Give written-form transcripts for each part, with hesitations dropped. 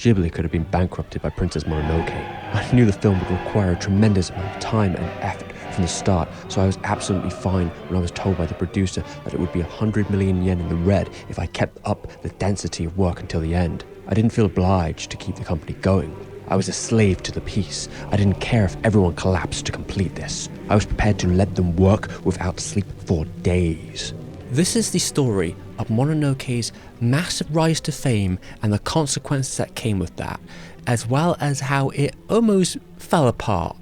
Ghibli could have been bankrupted by Princess Mononoke. I knew the film would require a tremendous amount of time and effort from the start, so I was absolutely fine when I was told by the producer that it would be 100 million yen in the red if I kept up the density of work until the end. I didn't feel obliged to keep the company going. I was a slave to the piece. I didn't care if everyone collapsed to complete this. I was prepared to let them work without sleep for days. This is the story of Mononoke's massive rise to fame and the consequences that came with that, as well as how it almost fell apart.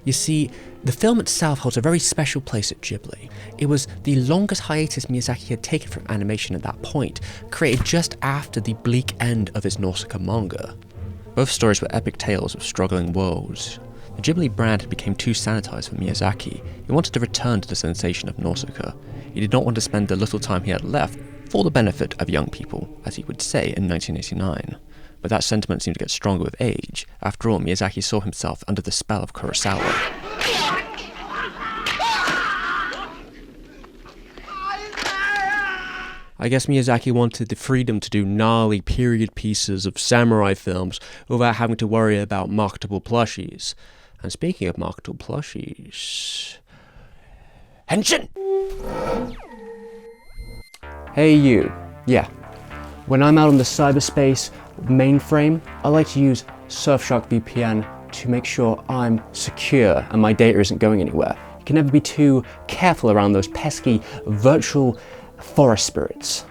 You see, the film itself holds a very special place at Ghibli. It was the longest hiatus Miyazaki had taken from animation at that point, created just after the bleak end of his Nausicaa manga. Both stories were epic tales of struggling worlds. The Ghibli brand had become too sanitized for Miyazaki. He wanted to return to the sensation of Nausicaa. He did not want to spend the little time he had left for the benefit of young people, as he would say in 1989. But that sentiment seemed to get stronger with age. After all, Miyazaki saw himself under the spell of Kurosawa. I guess Miyazaki wanted the freedom to do gnarly period pieces of samurai films without having to worry about marketable plushies. And speaking of marketable plushies... Henshin! Hey you. Yeah. When I'm out on the cyberspace mainframe, I like to use Surfshark VPN to make sure I'm secure and my data isn't going anywhere. You can never be too careful around those pesky virtual forest spirits.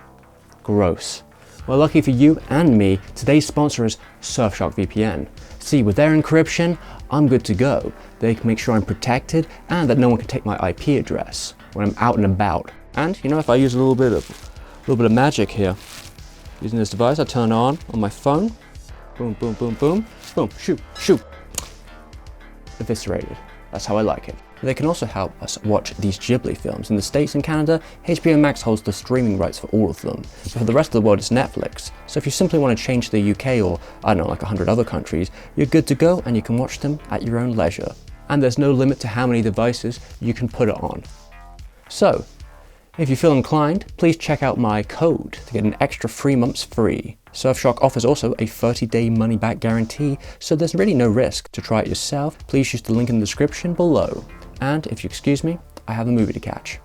Gross. Well, lucky for you and me, today's sponsor is Surfshark VPN. See, with their encryption, I'm good to go. They can make sure I'm protected and that no one can take my IP address when I'm out and about. And you know, if I use a little bit of magic here, using this device, I turn it on my phone. Boom, boom, boom, boom, boom, shoot, shoot. Eviscerated. That's how I like it. They can also help us watch these Ghibli films. In the States and Canada, HBO Max holds the streaming rights for all of them. But for the rest of the world, it's Netflix. So if you simply want to change to the UK or, I don't know, like 100 other countries, you're good to go and you can watch them at your own leisure. And there's no limit to how many devices you can put it on. So, if you feel inclined, please check out my code to get an extra 3 months free. Surfshark offers also a 30-day money-back guarantee, so there's really no risk to try it yourself. Please use the link in the description below. And if you excuse me, I have a movie to catch.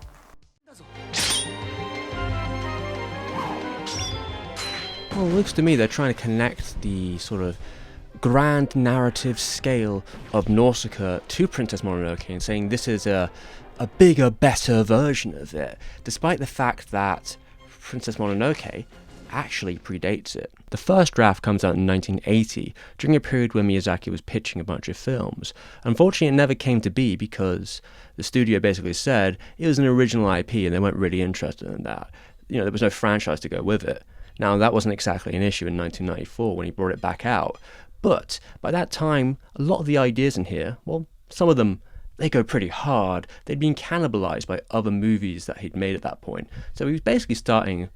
Well, it looks to me they're trying to connect the sort of grand narrative scale of Nausicaa to Princess Mononoke and saying this is a bigger, better version of it, despite the fact that Princess Mononoke actually predates it. The first draft comes out in 1980, during a period where Miyazaki was pitching a bunch of films. Unfortunately, it never came to be because the studio basically said it was an original IP and they weren't really interested in that. You know, there was no franchise to go with it. Now, that wasn't exactly an issue in 1994 when he brought it back out, but by that time, a lot of the ideas in here, well, some of them, they go pretty hard. They'd been cannibalized by other movies that he'd made at that point. So he was basically starting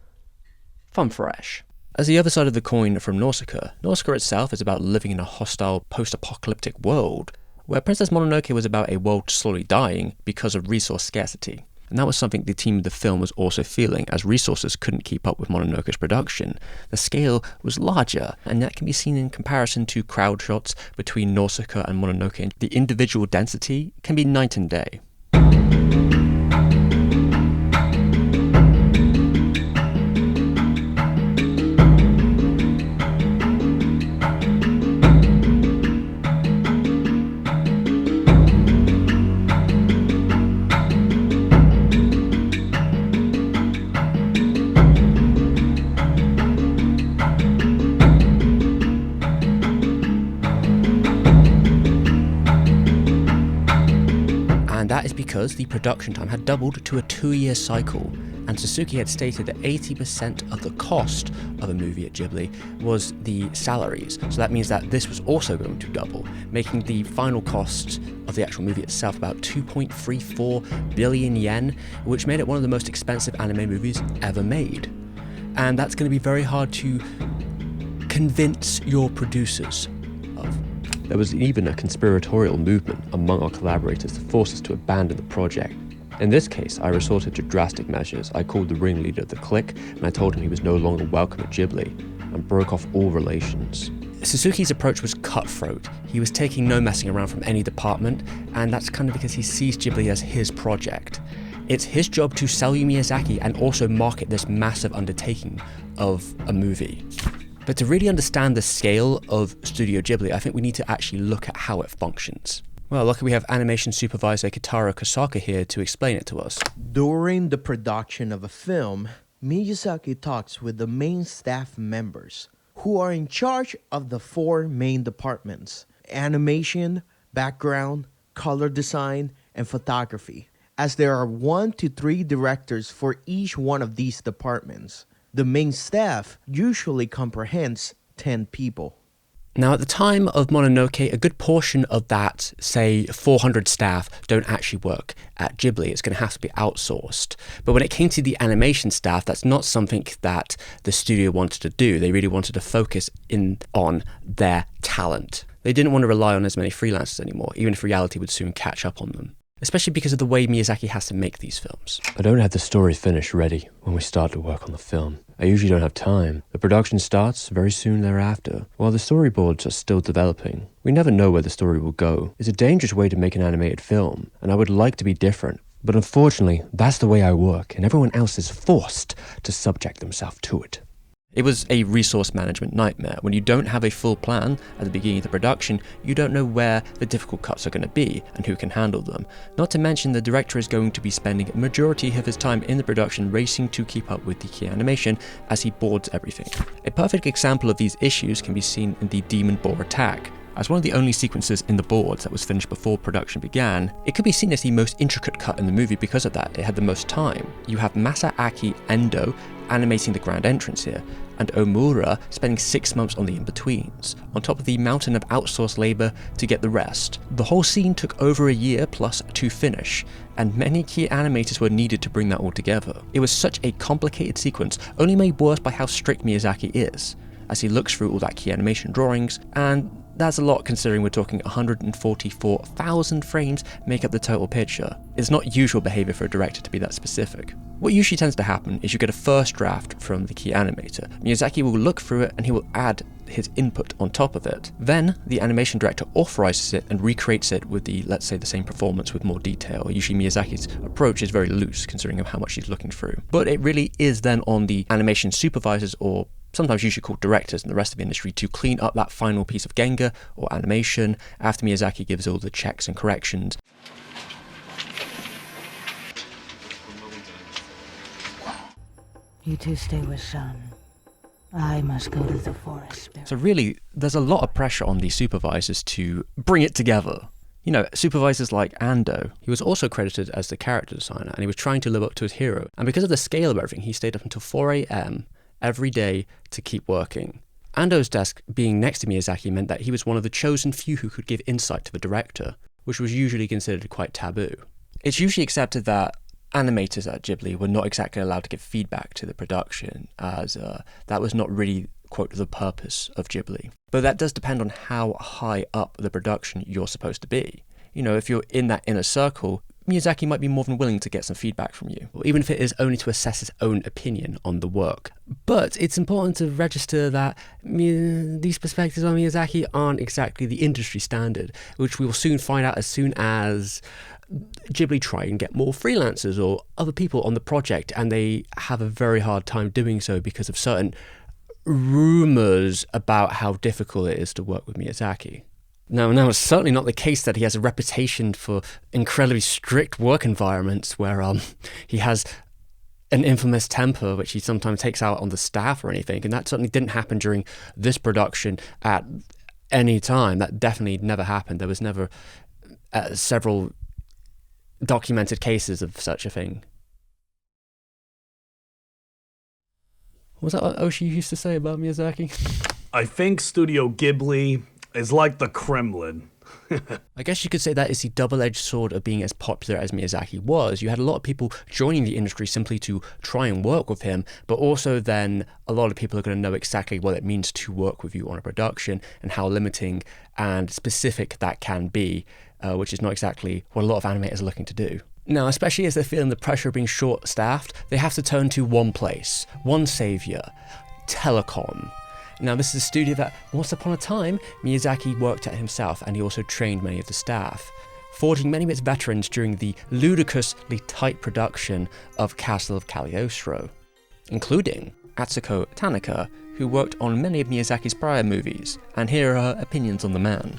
from fresh. As the other side of the coin from Nausicaa, Nausicaa itself is about living in a hostile post-apocalyptic world, where Princess Mononoke was about a world slowly dying because of resource scarcity. And that was something the team of the film was also feeling, as resources couldn't keep up with Mononoke's production. The scale was larger, and that can be seen in comparison to crowd shots between Nausicaa and Mononoke. The individual density can be night and day. And that is because the production time had doubled to a 2-year cycle, and Suzuki had stated that 80% of the cost of a movie at Ghibli was the salaries. So that means that this was also going to double, making the final cost of the actual movie itself about 2.34 billion yen, which made it one of the most expensive anime movies ever made. And that's going to be very hard to convince your producers of. There was even a conspiratorial movement among our collaborators to force us to abandon the project. In this case, I resorted to drastic measures. I called the ringleader of the clique, and I told him he was no longer welcome at Ghibli, and broke off all relations. Suzuki's approach was cutthroat. He was taking no messing around from any department, and that's kind of because he sees Ghibli as his project. It's his job to sell you Miyazaki and also market this massive undertaking of a movie. But to really understand the scale of Studio Ghibli, I think we need to actually look at how it functions. Well, luckily we have animation supervisor Kitaro Kosaka here to explain it to us. During the production of a film, Miyazaki talks with the main staff members, who are in charge of the 4 main departments: animation, background, color design, and photography. As there are 1 to 3 directors for each one of these departments, the main staff usually comprehends 10 people. Now, at the time of Mononoke, a good portion of that, say, 400 staff don't actually work at Ghibli. It's going to have to be outsourced. But when it came to the animation staff, that's not something that the studio wanted to do. They really wanted to focus in on their talent. They didn't want to rely on as many freelancers anymore, even if reality would soon catch up on them. Especially because of the way Miyazaki has to make these films. I don't have the story finished ready when we start to work on the film. I usually don't have time. The production starts very soon thereafter, while the storyboards are still developing. We never know where the story will go. It's a dangerous way to make an animated film, and I would like to be different. But unfortunately, that's the way I work, and everyone else is forced to subject themselves to it. It was a resource management nightmare. When you don't have a full plan at the beginning of the production, you don't know where the difficult cuts are going to be and who can handle them. Not to mention the director is going to be spending a majority of his time in the production racing to keep up with the key animation as he boards everything. A perfect example of these issues can be seen in the demon boar attack. As one of the only sequences in the boards that was finished before production began, it could be seen as the most intricate cut in the movie because of that. It had the most time. You have Masaaki Endo animating the grand entrance here, and Omura spending 6 months on the in-betweens, on top of the mountain of outsourced labour to get the rest. The whole scene took over a year plus to finish, and many key animators were needed to bring that all together. It was such a complicated sequence, only made worse by how strict Miyazaki is, as he looks through all that key animation drawings, and that's a lot considering we're talking 144,000 frames make up the total picture. It's not usual behaviour for a director to be that specific. What usually tends to happen is you get a first draft from the key animator. Miyazaki will look through it and he will add his input on top of it. Then the animation director authorizes it and recreates it with the, let's say, the same performance with more detail. Usually Miyazaki's approach is very loose considering of how much he's looking through. But it really is then on the animation supervisors, or sometimes usually called directors in the rest of the industry, to clean up that final piece of Genga or animation after Miyazaki gives all the checks and corrections. You two stay with Shan. I must go to the forest. So really, there's a lot of pressure on these supervisors to bring it together. You know, supervisors like Ando, he was also credited as the character designer, and he was trying to live up to his hero. And because of the scale of everything, he stayed up until 4 a.m. every day to keep working. Ando's desk being next to Miyazaki meant that he was one of the chosen few who could give insight to the director, which was usually considered quite taboo. It's usually accepted that animators at Ghibli were not exactly allowed to give feedback to the production, as that was not really, quote, the purpose of Ghibli. But that does depend on how high up the production you're supposed to be. You know, if you're in that inner circle, Miyazaki might be more than willing to get some feedback from you, even if it is only to assess his own opinion on the work. But it's important to register that these perspectives on Miyazaki aren't exactly the industry standard, which we will soon find out as soon as Ghibli try and get more freelancers or other people on the project, and they have a very hard time doing so because of certain rumours about how difficult it is to work with Miyazaki. Now, it's certainly not the case that he has a reputation for incredibly strict work environments where he has an infamous temper which he sometimes takes out on the staff or anything, and that certainly didn't happen during this production at any time. That definitely never happened. There was never several documented cases of such a thing. Was that what Oshii used to say about Miyazaki? I think Studio Ghibli is like the Kremlin. I guess you could say that is the double-edged sword of being as popular as Miyazaki was. You had a lot of people joining the industry simply to try and work with him, but also then a lot of people are going to know exactly what it means to work with you on a production and how limiting and specific that can be, which is not exactly what a lot of animators are looking to do. Now, especially as they're feeling the pressure of being short-staffed, they have to turn to one place, one saviour: telecom. Now, this is a studio that, once upon a time, Miyazaki worked at himself, and he also trained many of the staff, forging many of its veterans during the ludicrously tight production of Castle of Cagliostro, including Atsuko Tanaka, who worked on many of Miyazaki's prior movies, and here are her opinions on the man.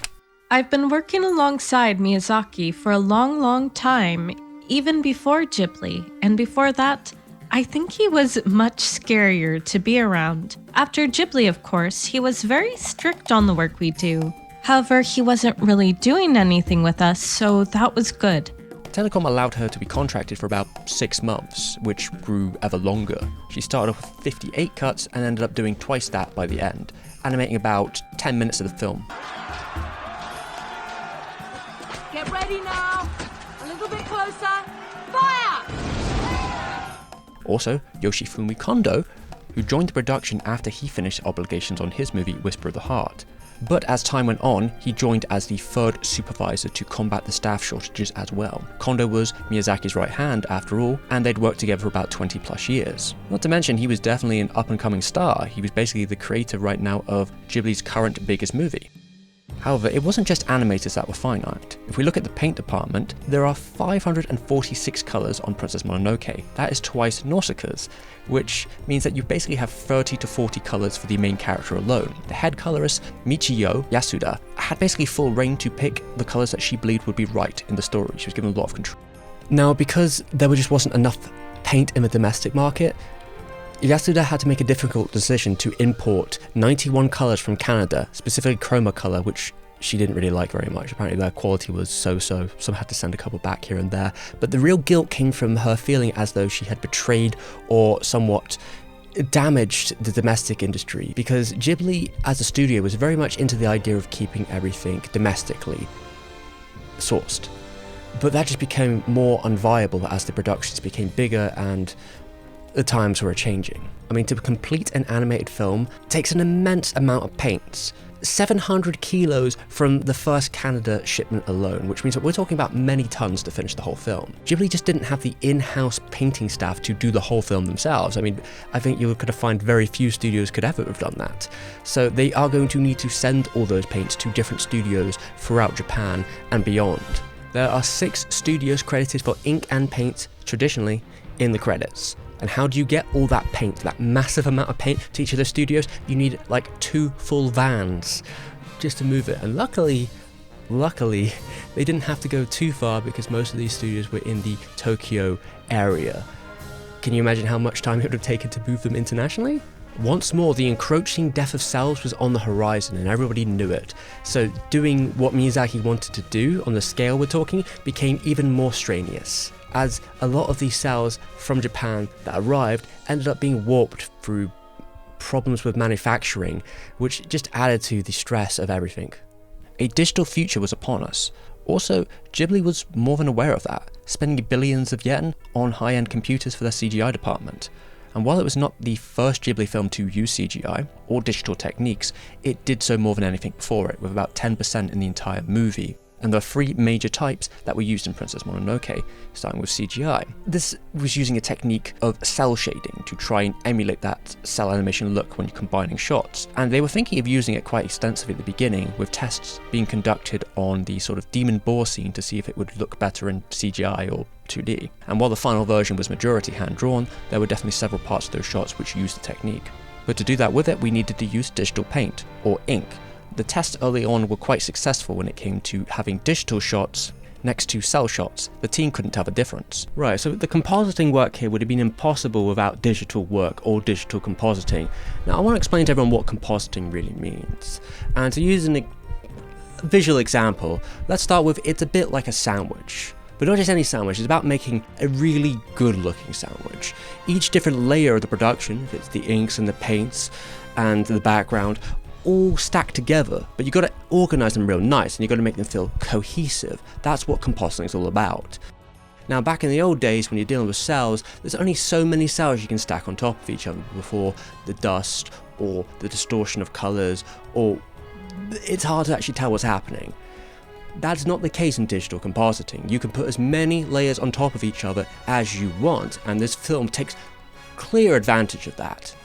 I've been working alongside Miyazaki for a long time, even before Ghibli, and before that, I think he was much scarier to be around. After Ghibli, of course, he was very strict on the work we do. However, he wasn't really doing anything with us, so that was good. Telecom allowed her to be contracted for about 6 months, which grew ever longer. She started off with 58 cuts and ended up doing twice that by the end, animating about 10 minutes of the film. Get ready now! A little bit closer! Fire! Also, Yoshifumi Kondo, who joined the production after he finished obligations on his movie Whisper of the Heart. But as time went on, he joined as the third supervisor to combat the staff shortages as well. Kondo was Miyazaki's right hand after all, and they'd worked together for about 20 plus years. Not to mention, he was definitely an up and coming star. He was basically the creator right now of Ghibli's current biggest movie. However, it wasn't just animators that were finite. If we look at the paint department, there are 546 colours on Princess Mononoke. That is twice Nausicaa's, which means that you basically have 30 to 40 colours for the main character alone. The head colourist, Michiyo Yasuda, had basically full reign to pick the colours that she believed would be right in the story. She was given a lot of control. Now, because there just wasn't enough paint in the domestic market, Yasuda had to make a difficult decision to import 91 colours from Canada, specifically chroma colour, which she didn't really like very much. Apparently their quality was so-so, some had to send a couple back here and there. But the real guilt came from her feeling as though she had betrayed or somewhat damaged the domestic industry, because Ghibli as a studio was very much into the idea of keeping everything domestically sourced. But that just became more unviable as the productions became bigger and the times were changing. I mean, to complete an animated film takes an immense amount of paints. 700 kilos from the first Canada shipment alone, which means that we're talking about many tons to finish the whole film. Ghibli just didn't have the in-house painting staff to do the whole film themselves. I mean, I think you could have found very few studios could ever have done that. So they are going to need to send all those paints to different studios throughout Japan and beyond. There are 6 studios credited for ink and paint, traditionally, in the credits. And how do you get all that paint, that massive amount of paint to each of the studios? You need like 2 full vans just to move it. And luckily, they didn't have to go too far because most of these studios were in the Tokyo area. Can you imagine how much time it would have taken to move them internationally? Once more, the encroaching death of cells was on the horizon and everybody knew it. So doing what Miyazaki wanted to do on the scale we're talking became even more strenuous, as a lot of these cells from Japan that arrived ended up being warped through problems with manufacturing, which just added to the stress of everything. A digital future was upon us. Also, Ghibli was more than aware of that, spending billions of yen on high-end computers for their CGI department. And while it was not the first Ghibli film to use CGI or digital techniques, it did so more than anything before it, with about 10% in the entire movie. And there are 3 major types that were used in Princess Mononoke, starting with CGI. This was using a technique of cell shading to try and emulate that cell animation look when you're combining shots. And they were thinking of using it quite extensively at the beginning, with tests being conducted on the sort of demon boar scene to see if it would look better in CGI or 2D. And while the final version was majority hand-drawn, there were definitely several parts of those shots which used the technique. But to do that with it, we needed to use digital paint, or ink. The tests early on were quite successful when it came to having digital shots next to cell shots. The team couldn't tell the difference. Right, so the compositing work here would have been impossible without digital work or digital compositing. Now I want to explain to everyone what compositing really means. And to use a visual example, let's start with it's a bit like a sandwich. But not just any sandwich, it's about making a really good looking sandwich. Each different layer of the production, if it's the inks and the paints and the background, all stacked together, but you've got to organize them real nice and you've got to make them feel cohesive. That's what compositing is all about. Now back in the old days when you're dealing with cells, there's only so many cells you can stack on top of each other before the dust or the distortion of colors, or it's hard to actually tell what's happening. That's not the case in digital compositing. You can put as many layers on top of each other as you want, and this film takes clear advantage of that.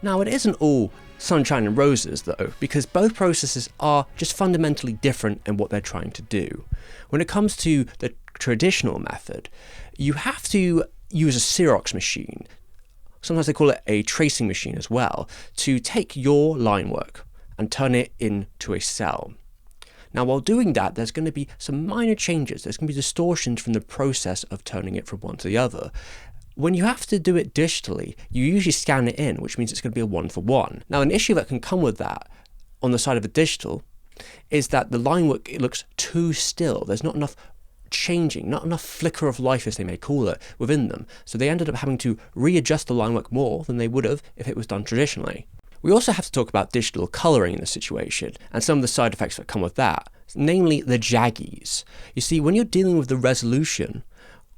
Now it isn't all sunshine and roses though, because both processes are just fundamentally different in what they're trying to do. When it comes to the traditional method, you have to use a Xerox machine, sometimes they call it a tracing machine as well, to take your line work and turn it into a cell. Now while doing that, there's going to be some minor changes. There's going to be distortions from the process of turning it from one to the other. When you have to do it digitally, you usually scan it in, which means it's going to be a 1-for-1. Now an issue that can come with that on the side of the digital is that the line work, it looks too still. There's not enough changing, not enough flicker of life, as they may call it, within them. So they ended up having to readjust the line work more than they would have if it was done traditionally. We also have to talk about digital colouring in this situation and some of the side effects that come with that, namely the jaggies. You see, when you're dealing with the resolution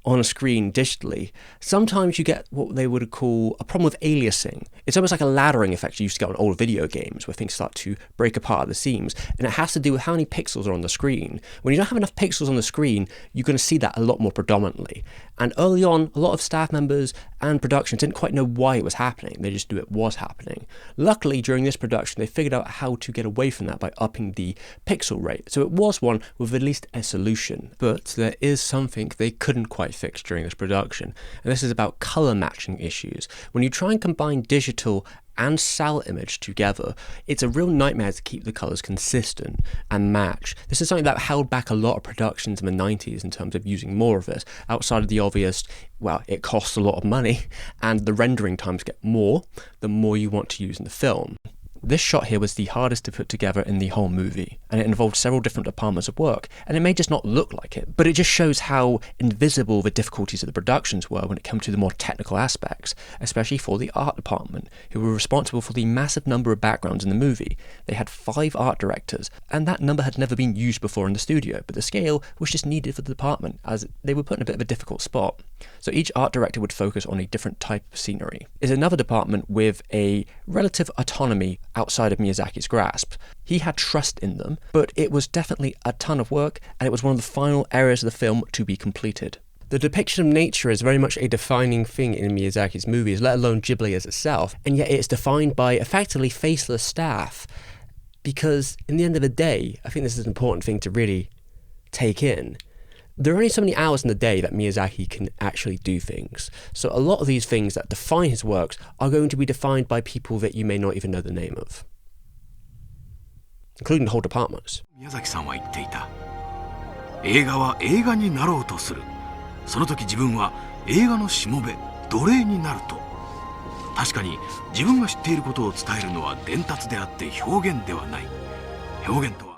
on a screen digitally, sometimes you get what they would call a problem with aliasing. It's almost like a laddering effect you used to get on old video games where things start to break apart at the seams, and it has to do with how many pixels are on the screen. When you don't have enough pixels on the screen, you're going to see that a lot more predominantly. And early on, a lot of staff members and production didn't quite know why it was happening. They just knew it was happening. Luckily, during this production, they figured out how to get away from that by upping the pixel rate. So it was one with at least a solution. But there is something they couldn't quite fix during this production, and this is about color matching issues. When you try and combine digital and cell image together, it's a real nightmare to keep the colors consistent and match. This is something that held back a lot of productions in the 90s in terms of using more of this, outside of the obvious, well, it costs a lot of money and the rendering times get more the more you want to use in the film. This shot here was the hardest to put together in the whole movie, and it involved several different departments of work, and it may just not look like it, but it just shows how invisible the difficulties of the productions were when it came to the more technical aspects, especially for the art department, who were responsible for the massive number of backgrounds in the movie. They had 5 art directors, and that number had never been used before in the studio, but the scale was just needed for the department, as they were put in a bit of a difficult spot. So each art director would focus on a different type of scenery. Is another department with a relative autonomy outside of Miyazaki's grasp. He had trust in them, but it was definitely a ton of work, and it was one of the final areas of the film to be completed. The depiction of nature is very much a defining thing in Miyazaki's movies, let alone Ghibli as itself, and yet it's defined by effectively faceless staff, because in the end of the day, I think this is an important thing to really take in. There are only so many hours in the day that Miyazaki can actually do things. So a lot of these things that define his works are going to be defined by people that you may not even know the name of, including the whole departments. 宮崎さんは言っていた。映画は映画になろうとする。その時自分は映画のしもべ、奴隷になると。確かに自分が知っていることを伝えるのは伝達であって表現ではない。表現とは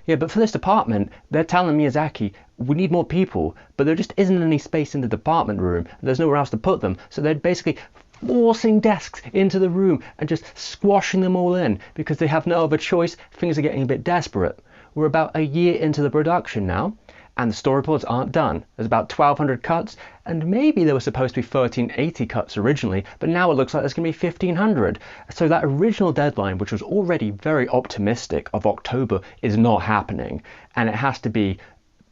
Yeah, but for this department, they're telling Miyazaki, we need more people, but there just isn't any space in the department room. There's nowhere else to put them. So they're basically forcing desks into the room and just squashing them all in because they have no other choice. Things are getting a bit desperate. We're about a year into the production now, and the storyboards aren't done. There's about 1,200 cuts, and maybe there were supposed to be 1,380 cuts originally, but now it looks like there's going to be 1,500. So that original deadline, which was already very optimistic of October, is not happening, and it has to be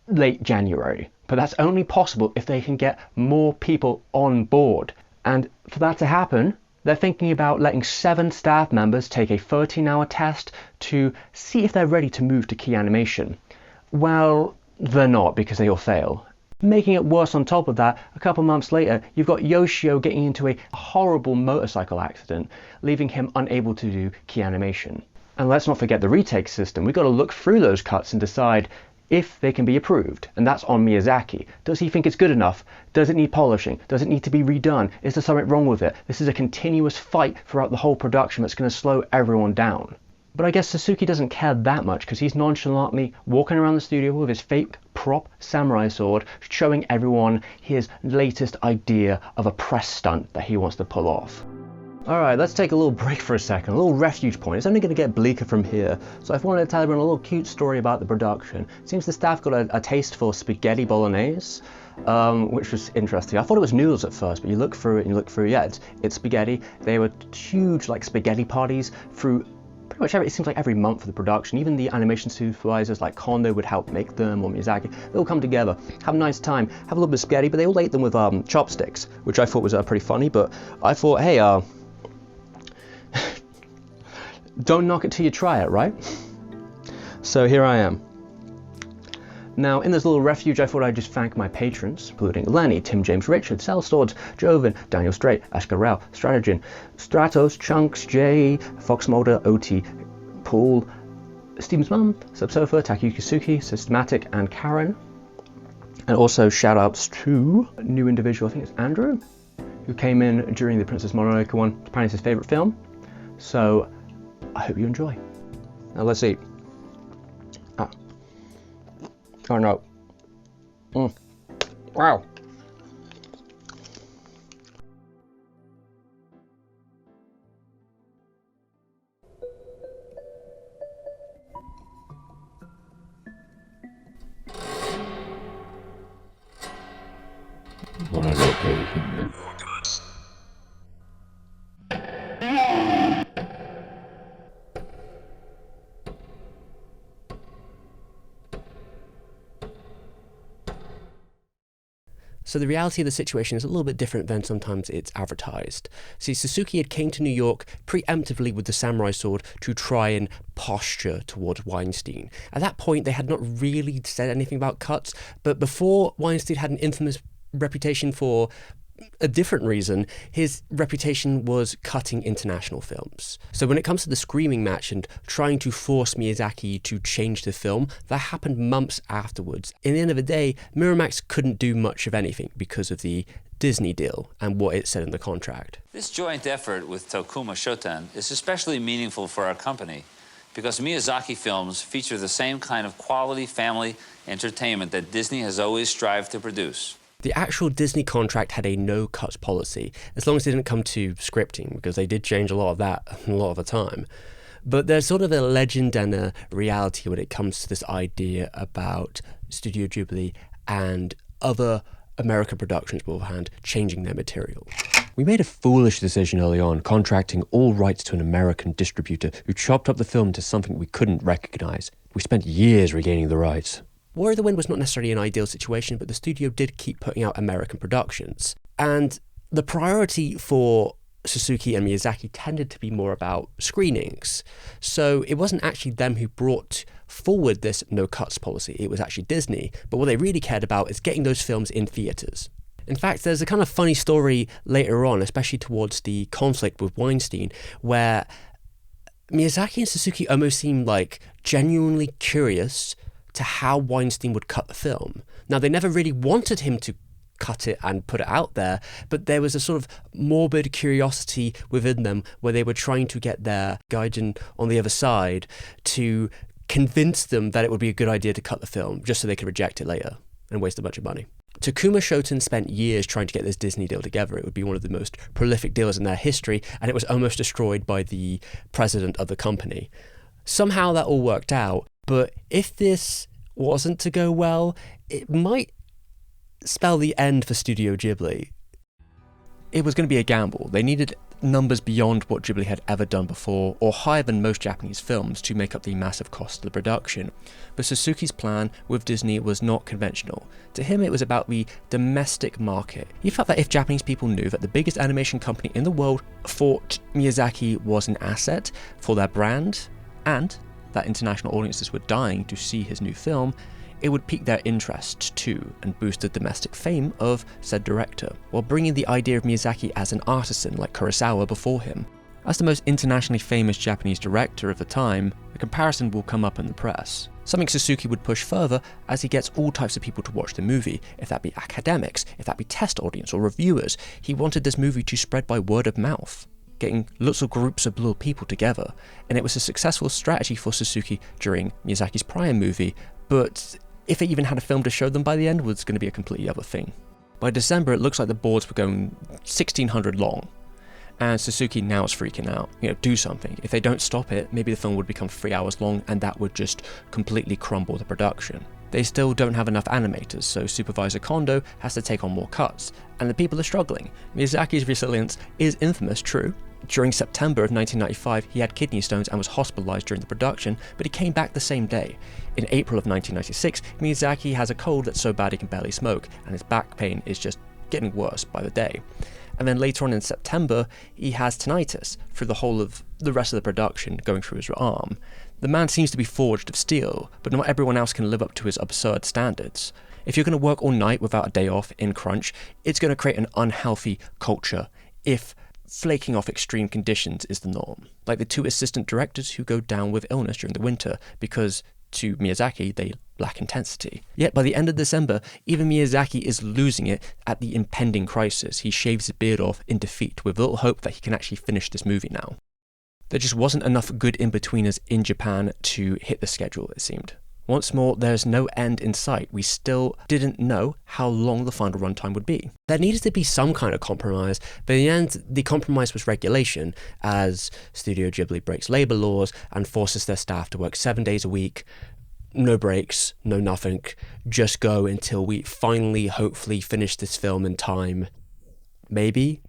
late January. But that's only possible if they can get more people on board. And for that to happen, they're thinking about letting 7 staff members take a 13-hour test to see if they're ready to move to key animation. Well, they're not, because they all fail. Making it worse on top of that, a couple months later, you've got Yoshio getting into a horrible motorcycle accident, leaving him unable to do key animation. And let's not forget the retake system. We've got to look through those cuts and decide if they can be approved, and that's on Miyazaki. Does he think it's good enough? Does it need polishing? Does it need to be redone? Is there something wrong with it? This is a continuous fight throughout the whole production that's going to slow everyone down. But I guess Suzuki doesn't care that much because he's nonchalantly walking around the studio with his fake prop samurai sword, showing everyone his latest idea of a press stunt that he wants to pull off. Alright, let's take a little break for a second, a little refuge point. It's only going to get bleaker from here, so I've wanted to tell everyone a little cute story about the production. It seems the staff got a taste for spaghetti bolognese, which was interesting. I thought it was noodles at first, but you look through it and you look through, yeah, it's spaghetti. They were huge, like, spaghetti parties through pretty much it seems like every month of the production. Even the animation supervisors like Kondo would help make them, or Miyazaki. They all come together, have a nice time, have a little bit of spaghetti, but they all ate them with chopsticks, which I thought was pretty funny. But I thought, hey, Don't knock it till you try it, right? So here I am. Now, in this little refuge, I thought I'd just thank my patrons, including Lenny, Tim James Richard, Cell Swords, Joven, Daniel Strait, Ashka Rao, Strategin, Stratos, Chunks, Jay, Fox Mulder, OT, Paul, Steven's Mum, Subsofa, Takayuki Suki, Systematic, and Karen. And also shout outs to a new individual, I think it's Andrew, who came in during the Princess Mononoke one. Apparently it's his favourite film. So I hope you enjoy. Now let's see. Oh no. Wow. So the reality of the situation is a little bit different than sometimes it's advertised. See, Suzuki had came to New York preemptively with the samurai sword to try and posture towards Weinstein. At that point, they had not really said anything about cuts, but before Weinstein had an infamous reputation for a different reason, his reputation was cutting international films. So when it comes to the screaming match and trying to force Miyazaki to change the film, that happened months afterwards. In the end of the day, Miramax couldn't do much of anything because of the Disney deal and what it said in the contract. This joint effort with Tokuma Shoten is especially meaningful for our company because Miyazaki films feature the same kind of quality family entertainment that Disney has always strived to produce. The actual Disney contract had a no-cuts policy, as long as it didn't come to scripting, because they did change a lot of that a lot of the time. But there's sort of a legend and a reality when it comes to this idea about Studio Ghibli and other American productions beforehand changing their material. We made a foolish decision early on, contracting all rights to an American distributor who chopped up the film to something we couldn't recognize. We spent years regaining the rights. War of the Wind was not necessarily an ideal situation, but the studio did keep putting out American productions. And the priority for Suzuki and Miyazaki tended to be more about screenings. So it wasn't actually them who brought forward this no-cuts policy, it was actually Disney. But what they really cared about is getting those films in theatres. In fact, there's a kind of funny story later on, especially towards the conflict with Weinstein, where Miyazaki and Suzuki almost seemed like genuinely curious to how Weinstein would cut the film. Now, they never really wanted him to cut it and put it out there, but there was a sort of morbid curiosity within them where they were trying to get their gaijin on the other side to convince them that it would be a good idea to cut the film just so they could reject it later and waste a bunch of money. Tokuma Shoten spent years trying to get this Disney deal together. It would be one of the most prolific deals in their history, and it was almost destroyed by the president of the company. Somehow that all worked out, but if this wasn't to go well, it might spell the end for Studio Ghibli. It was going to be a gamble. They needed numbers beyond what Ghibli had ever done before, or higher than most Japanese films, to make up the massive cost of the production. But Suzuki's plan with Disney was not conventional. To him, it was about the domestic market. He felt that if Japanese people knew that the biggest animation company in the world thought Miyazaki was an asset for their brand, and that international audiences were dying to see his new film, it would pique their interest too and boost the domestic fame of said director, while bringing the idea of Miyazaki as an artisan like Kurosawa before him. As the most internationally famous Japanese director of the time, the comparison will come up in the press. Something Suzuki would push further as he gets all types of people to watch the movie, if that be academics, if that be test audience or reviewers. He wanted this movie to spread by word of mouth, getting lots of groups of little people together, and it was a successful strategy for Suzuki during Miyazaki's prior movie, but if they even had a film to show them by the end was going to be a completely other thing. By December, it looks like the boards were going 1,600 long, and Suzuki now is freaking out. Do something. If they don't stop it, maybe the film would become 3 hours long, and that would just completely crumble the production. They still don't have enough animators, so Supervisor Kondo has to take on more cuts, and the people are struggling. Miyazaki's resilience is infamous, true. During September of 1995, he had kidney stones and was hospitalized during the production, but he came back the same day. In April of 1996, Miyazaki has a cold that's so bad he can barely smoke, and his back pain is just getting worse by the day. And then later on in September, he has tinnitus through the whole of the rest of the production going through his arm. The man seems to be forged of steel, but not everyone else can live up to his absurd standards. If you're going to work all night without a day off in crunch, it's going to create an unhealthy culture if flaking off extreme conditions is the norm. Like the 2 assistant directors who go down with illness during the winter because, to Miyazaki, they lack intensity. Yet by the end of December, even Miyazaki is losing it at the impending crisis. He shaves his beard off in defeat with little hope that he can actually finish this movie now. There just wasn't enough good in-betweeners in Japan to hit the schedule, it seemed. Once more, there's no end in sight. We still didn't know how long the final runtime would be. There needed to be some kind of compromise, but in the end, the compromise was regulation, as Studio Ghibli breaks labour laws and forces their staff to work 7 days a week, no breaks, no nothing, just go until we finally, hopefully, finish this film in time. Maybe?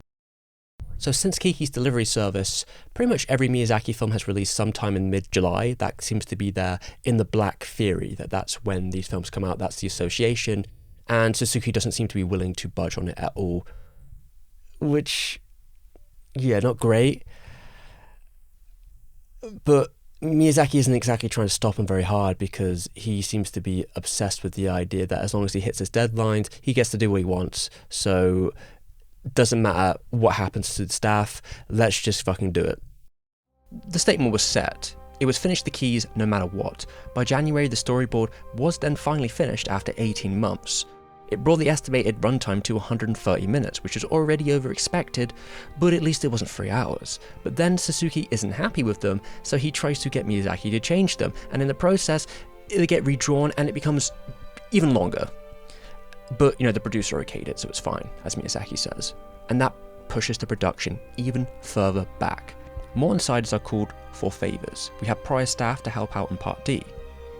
So since Kiki's delivery service, pretty much every Miyazaki film has released sometime in mid-July. That seems to be there in the black theory, that's when these films come out, that's the association. And Suzuki doesn't seem to be willing to budge on it at all. Which, yeah, not great. But Miyazaki isn't exactly trying to stop him very hard because he seems to be obsessed with the idea that as long as he hits his deadlines, he gets to do what he wants. So doesn't matter what happens to the staff, let's just fucking do it. The statement was set. It was finish the keys no matter what. By January, the storyboard was then finally finished after 18 months. It brought the estimated runtime to 130 minutes, which was already over expected, but at least it wasn't 3 hours. But then Suzuki isn't happy with them, so he tries to get Miyazaki to change them, and in the process, they get redrawn and it becomes even longer. But, the producer okayed it, so it's fine, as Miyazaki says. And that pushes the production even further back. More insiders are called for favours. We have prior staff to help out in Part D,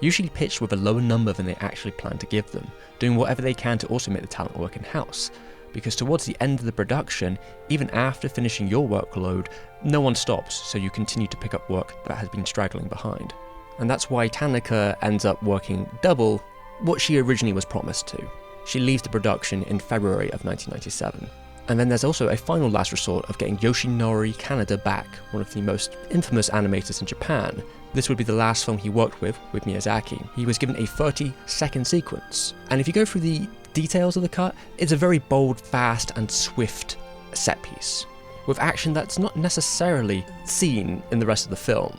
usually pitched with a lower number than they actually plan to give them, doing whatever they can to also make the talent work in-house. Because towards the end of the production, even after finishing your workload, no one stops, so you continue to pick up work that has been straggling behind. And that's why Tanaka ends up working double what she originally was promised to. She leaves the production in February of 1997. And then there's also a final last resort of getting Yoshinori Kaneda back, one of the most infamous animators in Japan. This would be the last film he worked with Miyazaki. He was given a 30-second sequence. And if you go through the details of the cut, it's a very bold, fast, and swift set piece, with action that's not necessarily seen in the rest of the film.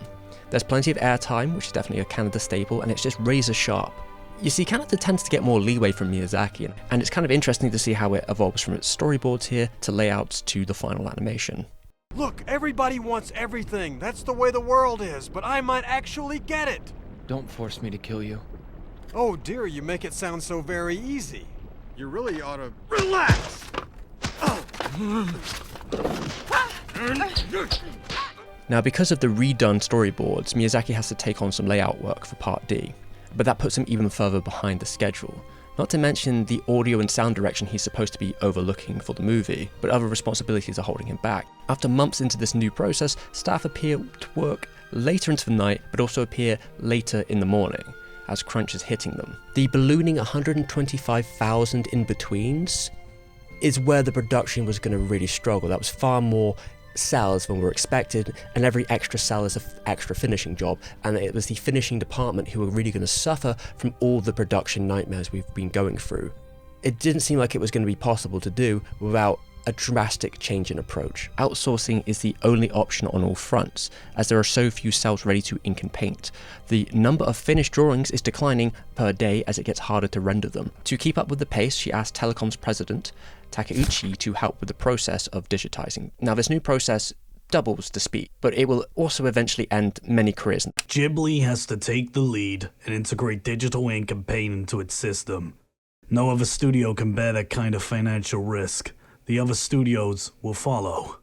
There's plenty of airtime, which is definitely a Kaneda staple, and it's just razor sharp. You see, Kaneda tends to get more leeway from Miyazaki, and it's kind of interesting to see how it evolves from its storyboards here to layouts to the final animation. Look, everybody wants everything. That's the way the world is, but I might actually get it. Don't force me to kill you. Oh dear, you make it sound so very easy. You really ought to relax. Now, because of the redone storyboards, Miyazaki has to take on some layout work for Part D, but that puts him even further behind the schedule. Not to mention the audio and sound direction he's supposed to be overlooking for the movie, but other responsibilities are holding him back. After months into this new process, staff appear to work later into the night, but also appear later in the morning, as crunch is hitting them. The ballooning 125,000 in-betweens is where the production was going to really struggle. That was far more cells than were expected, and every extra cell is an extra finishing job, and it was the finishing department who were really going to suffer from all the production nightmares we've been going through. It didn't seem like it was going to be possible to do without a drastic change in approach. Outsourcing is the only option on all fronts, as there are so few cells ready to ink and paint. The number of finished drawings is declining per day as it gets harder to render them. To keep up with the pace, she asked Telecom's president, Takeuchi, to help with the process of digitizing. Now, this new process doubles the speed, but it will also eventually end many careers. Ghibli has to take the lead and integrate digital ink and paint into its system. No other studio can bear that kind of financial risk. The other studios will follow.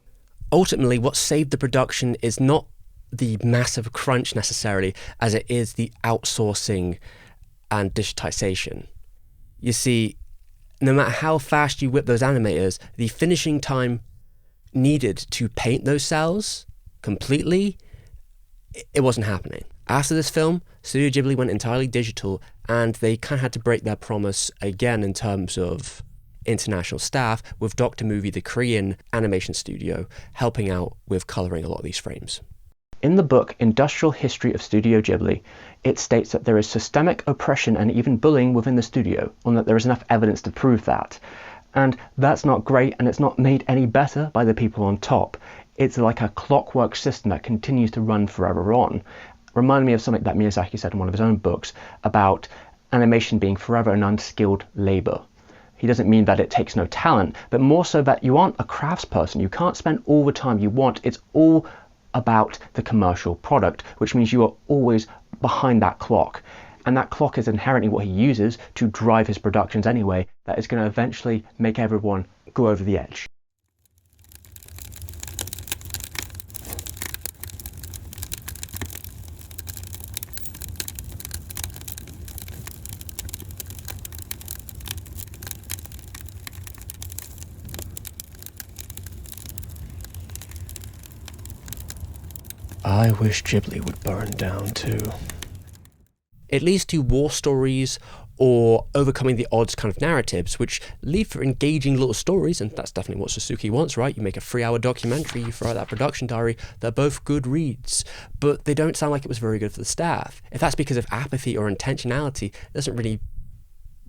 Ultimately, what saved the production is not the massive crunch necessarily, as it is the outsourcing and digitization. You see, no matter how fast you whip those animators, the finishing time needed to paint those cells completely, it wasn't happening. After this film, Studio Ghibli went entirely digital, and they kind of had to break their promise again in terms of international staff, with Dr. Movie, the Korean animation studio, helping out with coloring a lot of these frames. In the book Industrial History of Studio Ghibli, it states that there is systemic oppression and even bullying within the studio, and that there is enough evidence to prove that. And that's not great, and it's not made any better by the people on top. It's like a clockwork system that continues to run forever on. Reminded me of something that Miyazaki said in one of his own books about animation being forever an unskilled labor. He doesn't mean that it takes no talent, but more so that you aren't a craftsperson. You can't spend all the time you want. It's all about the commercial product, which means you are always behind that clock. And that clock is inherently what he uses to drive his productions anyway, that is going to eventually make everyone go over the edge. I wish Ghibli would burn down too. It leads to war stories or overcoming the odds kind of narratives, which lead for engaging little stories, and that's definitely what Suzuki wants, right? You make a 3-hour documentary, you throw out that production diary, they're both good reads, but they don't sound like it was very good for the staff. If that's because of apathy or intentionality, it doesn't really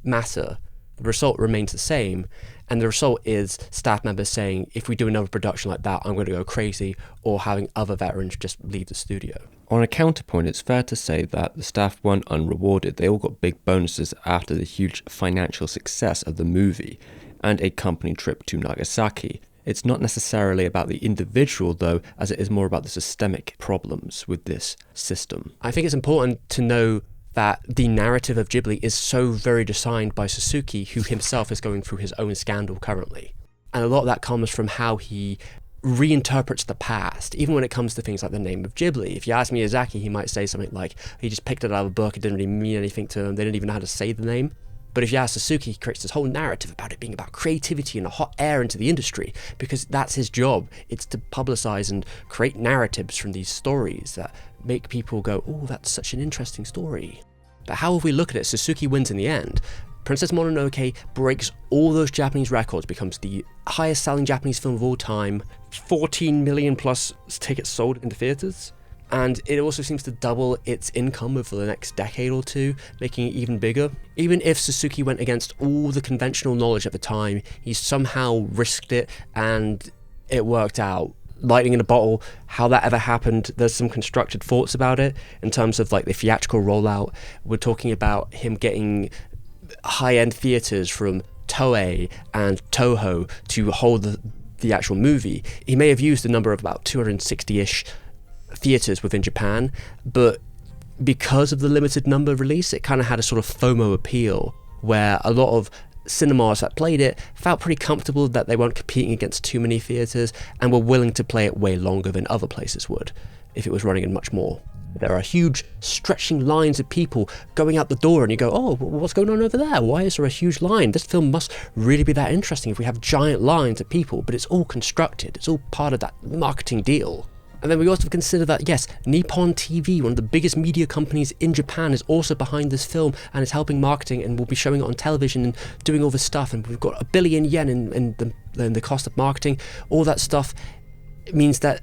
matter. The result remains the same, and the result is staff members saying, if we do another production like that, I'm going to go crazy, or having other veterans just leave the studio. On a counterpoint, it's fair to say that the staff weren't unrewarded. They all got big bonuses after the huge financial success of the movie and a company trip to Nagasaki. It's not necessarily about the individual, though, as it is more about the systemic problems with this system. I think it's important to know that the narrative of Ghibli is so very designed by Suzuki, who himself is going through his own scandal currently. And a lot of that comes from how he reinterprets the past, even when it comes to things like the name of Ghibli. If you ask Miyazaki, he might say something like, he just picked it out of a book, it didn't really mean anything to him, they didn't even know how to say the name. But if you ask Suzuki, he creates this whole narrative about it being about creativity and a hot air into the industry, because that's his job. It's to publicize and create narratives from these stories that make people go, oh, that's such an interesting story. But however we look at it, Suzuki wins in the end. Princess Mononoke breaks all those Japanese records, becomes the highest selling Japanese film of all time, 14 million plus tickets sold in the theaters. And it also seems to double its income over the next decade or two, making it even bigger. Even if Suzuki went against all the conventional knowledge at the time, he somehow risked it and it worked out. Lightning in a bottle, how that ever happened, there's some constructed thoughts about it in terms of like the theatrical rollout. We're talking about him getting high-end theaters from Toei and Toho to hold the actual movie. He may have used a number of about 260-ish theaters within Japan, but because of the limited number release, it kind of had a sort of FOMO appeal where a lot of cinemas that played it felt pretty comfortable that they weren't competing against too many theaters and were willing to play it way longer than other places would if it was running in much more. There are huge stretching lines of people going out the door and you go, oh, what's going on over there? Why is there a huge line? This film must really be that interesting if we have giant lines of people, but it's all constructed. It's all part of that marketing deal. And then we also consider that, yes, Nippon TV, one of the biggest media companies in Japan, is also behind this film and is helping marketing and will be showing it on television and doing all this stuff. And we've got 1 billion yen in the cost of marketing. All that stuff means that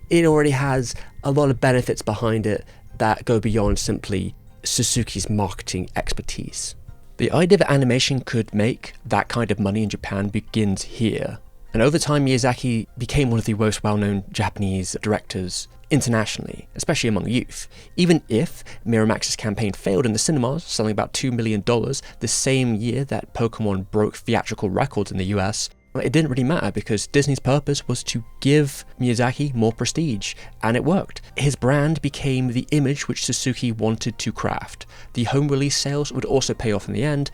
it already has a lot of benefits behind it that go beyond simply Suzuki's marketing expertise. The idea that animation could make that kind of money in Japan begins here. And over time, Miyazaki became one of the most well-known Japanese directors internationally, especially among youth. Even if Miramax's campaign failed in the cinemas, selling about $2 million the same year that Pokemon broke theatrical records in the US, it didn't really matter because Disney's purpose was to give Miyazaki more prestige, and it worked. His brand became the image which Suzuki wanted to craft. The home release sales would also pay off in the end.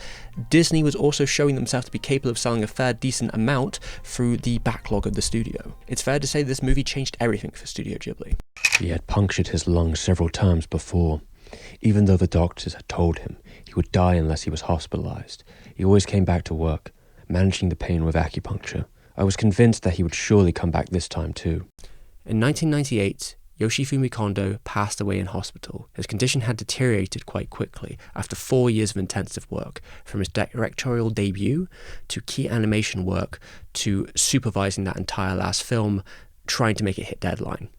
Disney was also showing themselves to be capable of selling a fair decent amount through the backlog of the studio. It's fair to say this movie changed everything for Studio Ghibli. He had punctured his lungs several times before. Even though the doctors had told him he would die unless he was hospitalized, he always came back to work, managing the pain with acupuncture. I was convinced that he would surely come back this time too. In 1998, Yoshifumi Kondo passed away in hospital. His condition had deteriorated quite quickly after 4 years of intensive work, from his directorial debut to key animation work to supervising that entire last film, trying to make it hit deadline.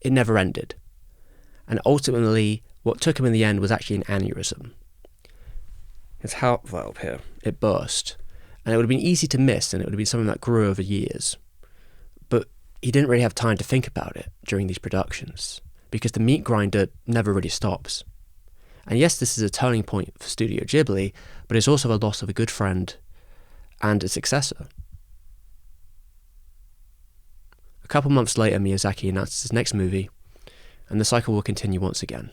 it never ended. And ultimately, what took him in the end was actually an aneurysm. His heart valve here, it burst. And it would have been easy to miss, and it would have been something that grew over years. But he didn't really have time to think about it during these productions, because the meat grinder never really stops. And yes, this is a turning point for Studio Ghibli, but it's also a loss of a good friend and a successor. A couple months later, Miyazaki announces his next movie, and the cycle will continue once again.